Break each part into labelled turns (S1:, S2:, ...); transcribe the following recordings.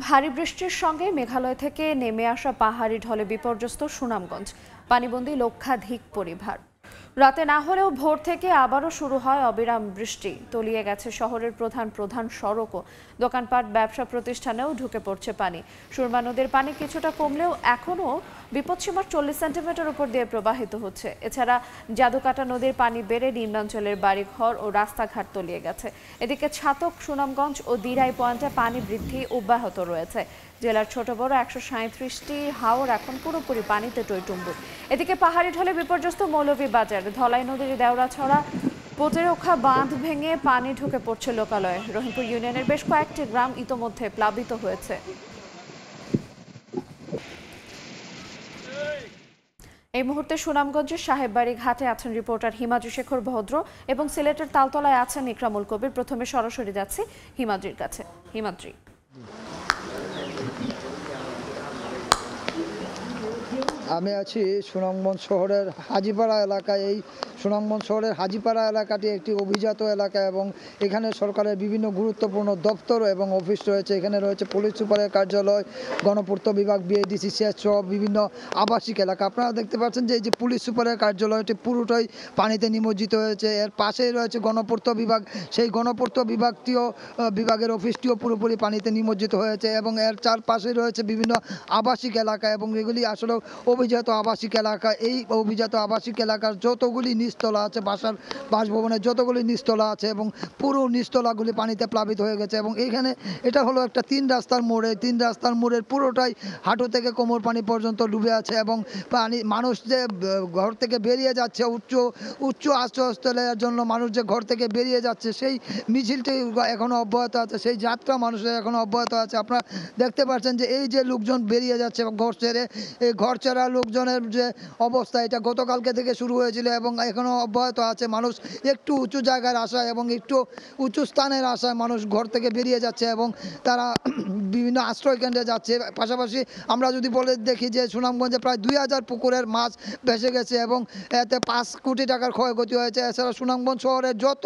S1: ভারী বৃষ্টির সঙ্গে মেঘালয় থেকে নেমে আসা পাহাড়ি ঢলে বিপর্যস্ত সুনামগঞ্জ। পানিবন্দী লক্ষাধিক পরিবার। রাতে না হলেও ভোর থেকে আবারও শুরু হয় অবিরাম বৃষ্টি। তলিয়ে গেছে শহরের প্রধান প্রধান সড়কও। দোকানপাট, ব্যবসা প্রতিষ্ঠানেও ঢুকে পড়ছে পানি। সুরমা নদীর পানি কিছুটা কমলেও এখনও বিপদসীমার 40 সেন্টিমিটার উপর দিয়ে প্রবাহিত হচ্ছে। এছাড়া জাদুকাটা নদীর পানি বেড়ে নিম্নাঞ্চলের বাড়িঘর ও রাস্তাঘাট তলিয়ে গেছে। এদিকে ছাতক, সুনামগঞ্জ ও দিরাই পয়েন্টে পানি বৃদ্ধি অব্যাহত রয়েছে। জেলার ছোট বড় 137টি হাওর এখন পুরোপুরি পানিতে টইটুম্বুর। এদিকে পাহাড়ি ঢলে বিপর্যস্ত মৌলভীবাজার। ধলাই নদীর দেওরাছড়া প্রতিরক্ষা বাঁধ ভেঙে পানি ঢুকে পড়ছে লোকালয়ে। রহিমপুর ইউনিয়নের বেশ কয়েকটি গ্রাম ইতোমধ্যে প্লাবিত হয়েছে। এই মুহূর্তে সুনামগঞ্জের সাহেববাড়ি ঘাটে আছেন রিপোর্টার হিমাদ্রি শেখর ভদ্র এবং সিলেটের তালতলায় আছেন ইকরামুল কবির। প্রথমে সরাসরি যাচ্ছি হিমাদ্রির কাছে। হিমাদ্রি,
S2: আমি আছি সুনামগঞ্জ শহরের হাজিপাড়া এলাকায়। এই সুনামগঞ্জ শহরের হাজিপাড়া এলাকাটি একটি অভিজাত এলাকা এবং এখানে সরকারের বিভিন্ন গুরুত্বপূর্ণ দপ্তর এবং অফিস রয়েছে। এখানে রয়েছে পুলিশ সুপারের কার্যালয়, গণপূর্ত বিভাগ, বিএডিসি সহ বিভিন্ন আবাসিক এলাকা। আপনারা দেখতে পাচ্ছেন যে এই যে পুলিশ সুপারের কার্যালয়টি পুরোটাই পানিতে নিমজ্জিত হয়েছে। এর পাশেই রয়েছে গণপূর্ত বিভাগ। সেই গণপূর্ত বিভাগের অফিসটিও পুরোপুরি পানিতে নিমজ্জিত হয়েছে এবং এর চারপাশে রয়েছে বিভিন্ন আবাসিক এলাকা এবং এগুলি আসলে অভিজাত আবাসিক এলাকা। এই অভিজাত আবাসিক এলাকার যতগুলি নিচতলা আছে, বাসভবনের যতগুলি নিচতলা আছে এবং পুরো নিচতলাগুলি পানিতে প্লাবিত হয়ে গেছে এবং এইখানে এটা হলো একটা 3 রাস্তার মোড়। এই 3 রাস্তার মোড়ের পুরোটাই হাঁটু থেকে কোমর পানি পর্যন্ত ডুবে আছে এবং মানুষ যে ঘর থেকে বেরিয়ে যাচ্ছে, উচ্চ আশ্রয়স্থলের জন্য মানুষ যে ঘর থেকে বেরিয়ে যাচ্ছে, সেই মিছিলটি এখনো অব্যাহত আছে, সেই যাত্রা মানুষের এখনো অব্যাহত আছে। আপনারা দেখতে পাচ্ছেন যে এই যে লোকজন বেরিয়ে যাচ্ছে ঘর ছেড়ে, এই ঘর ছাড়া লোকজনের যে অবস্থা, এটা গতকালকে থেকে শুরু হয়েছিল এবং এখনো অব্যাহত আছে। মানুষ একটু উঁচু জায়গার আশায় এবং একটু উঁচু স্থানের আশায় মানুষ ঘর থেকে বেরিয়ে যাচ্ছে এবং তারা বিভিন্ন আশ্রয় কেন্দ্রে যাচ্ছে। পাশাপাশি আমরা যদি বলে দেখি যে সুনামগঞ্জে প্রায় 2000 পুকুরের মাছ ভেসে গেছে এবং এতে 5 কোটি টাকার ক্ষয়ক্ষতি হয়েছে। এছাড়া সুনামগঞ্জ শহরের যত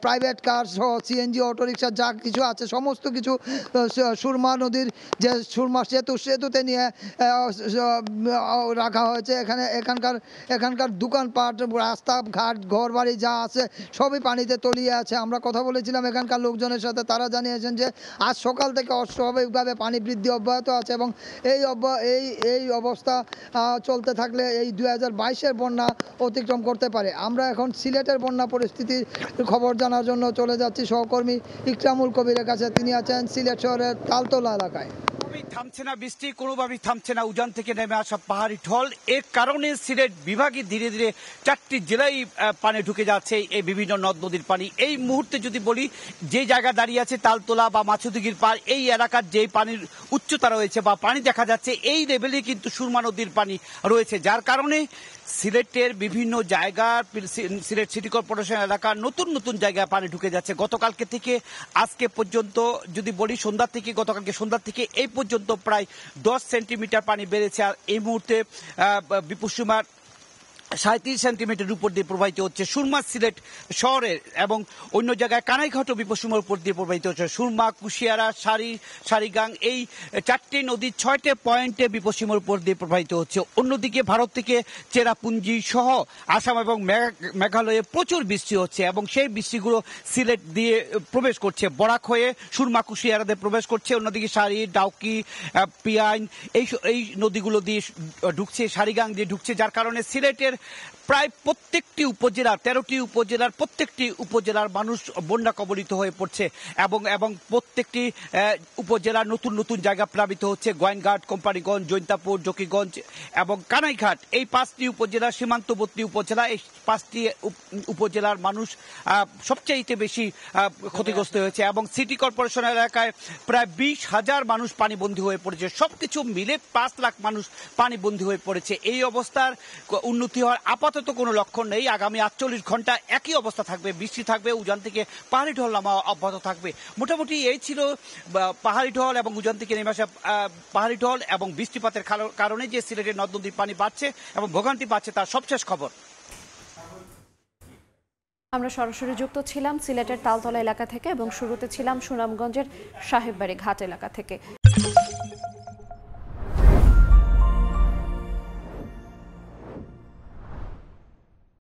S2: প্রাইভেট কার সহ সিএনজি, অটোরিকশা যা কিছু আছে সমস্ত কিছু সুরমা নদীর যে সুরমা সেতুতে নিয়ে রাখা হয়েছে। এখানকার দোকানপাট, রাস্তাঘাট, ঘরবাড়ি যা আছে সবই পানিতে তলিয়ে আছে। আমরা কথা বলেছিলাম এখানকার লোকজনের সাথে। তারা জানিয়েছেন যে আজ সকাল থেকে অস্বাভাবিকভাবে পানি বৃদ্ধি অব্যাহত আছে এবং এই অবস্থা চলতে থাকলে এই 2022-এর বন্যা অতিক্রম করতে পারে। আমরা এখন সিলেটের বন্যা পরিস্থিতির খবর জানার জন্য চলে যাচ্ছি সহকর্মী ইকরামুল কবিরের কাছে। তিনি আছেন সিলেট শহরের তালতলা এলাকায়।
S3: থামছে না বৃষ্টি, কোনোভাবেই থামছে না উজান থেকে নেমে আসা পাহাড়ি ঢল। এর কারণে সিলেট বিভাগে ধীরে ধীরে 4টি জেলায় পানি ঢুকে যাচ্ছে, এই বিভিন্ন নদ নদীর পানি। এই মুহূর্তে যদি বলি, যে জায়গা দাঁড়িয়ে আছে তালতলা বা মাছুদিঘির পাড়, এই এলাকার যে পানির উচ্চতা রয়েছে বা পানি দেখা যাচ্ছে, এই লেভেলে কিন্তু সুরমা নদীর পানি রয়েছে, যার কারণে সিলেটের বিভিন্ন জায়গা, সিলেট সিটি কর্পোরেশন এলাকার নতুন নতুন জায়গায় পানি ঢুকে যাচ্ছে। গতকালকে থেকে আজকে পর্যন্ত যদি বলি, গতকালকে সন্ধ্যার থেকে এই পর্যন্ত প্রায় 10 সেন্টিমিটার পানি বেড়েছে। আর এই মুহূর্তে বিপদসীমার 37 সেন্টিমিটার উপর দিয়ে প্রবাহিত হচ্ছে সুরমা সিলেট শহরের এবং অন্য জায়গায় কানাইঘাটও বিপদসীমার উপর দিয়ে প্রবাহিত হচ্ছে। সুরমা, কুশিয়ারা, সারিগাং, এই 4টি নদীর 6টে পয়েন্টে বিপদসীমার উপর দিয়ে প্রবাহিত হচ্ছে। অন্যদিকে ভারত থেকে চেরাপুঞ্জি সহ আসাম এবং মেঘালয়ে প্রচুর বৃষ্টি হচ্ছে এবং সেই বৃষ্টিগুলো সিলেট দিয়ে প্রবেশ করছে, বরাক হয়ে সুরমা, কুশিয়ারাতে প্রবেশ করছে। অন্যদিকে সারি, ডাউকি, পিয়াইন এই নদীগুলো দিয়ে ঢুকছে, সারিগাং দিয়ে ঢুকছে, যার কারণে সিলেটের প্রায় প্রত্যেকটি উপজেলা, 13টি উপজেলার প্রত্যেকটি উপজেলার মানুষ বন্যা কবলিত হয়ে পড়ছে এবং প্রত্যেকটি উপজেলার নতুন নতুন জায়গা প্লাবিত হচ্ছে। গোয়েনঘাট, কোম্পানিগঞ্জ, জৈন্তাপুর, জকিগঞ্জ এবং কানাইঘাট, এই 5টি উপজেলা, সীমান্তবর্তী উপজেলা, এই 5টি উপজেলার মানুষ সবচেয়ে বেশি ক্ষতিগ্রস্ত হয়েছে এবং সিটি কর্পোরেশন এলাকায় প্রায় 20,000 মানুষ পানিবন্দী হয়ে পড়েছে। সবকিছু মিলে 5 লাখ মানুষ পানিবন্দী হয়ে পড়েছে। এই অবস্থার উন্নতি হওয়ার আপাতত কোনো লক্ষণ নেই। আগামী 48 ঘন্টা একই অবস্থা থাকবে, বৃষ্টি থাকবে, উজান থেকে পাহাড়ি ঢল নামা অব্যাহত থাকবে। মোটামুটি এই ছিল পাহাড়ি ঢল এবং উজান থেকে নেমে আসা পাহাড়ি ঢল এবং বৃষ্টিপাতের কারণে যে সিলেটের নদ নদীর পানি বাড়ছে এবং ভোগান্তি বাড়ছে তার সবশেষ খবর।
S1: আমরা সরাসরি যুক্ত ছিলাম সিলেটের তালতলা এলাকা থেকে এবং শুরুতে ছিলাম সুনামগঞ্জের সাহেববাড়ি ঘাট এলাকা থেকে।